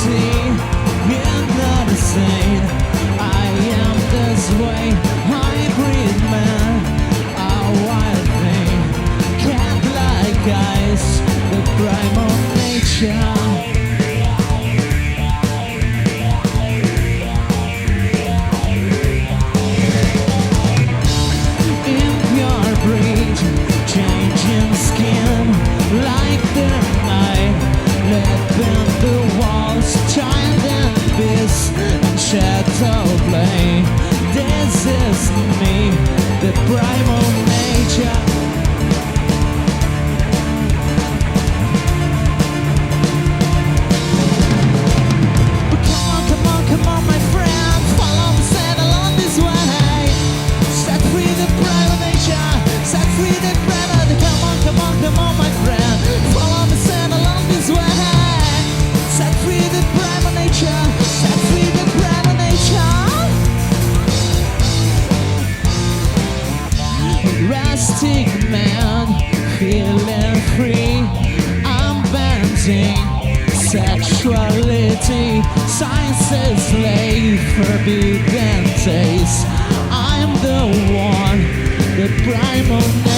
reality, you're not insane. I am this way, hybrid man, a wild thing, cat like ice, the primal nature. Shadow play. This is me, the primal nature. But come on, my friend, follow me, set along this way. Set free the primal nature, set free the primal. Come on, my friend, follow me, set along this way. Set free the primal nature, set free the primal nature. Rustic man, feeling free. I'm bending sexuality. Science is slave, forbidden taste. I'm the one, the primal nature.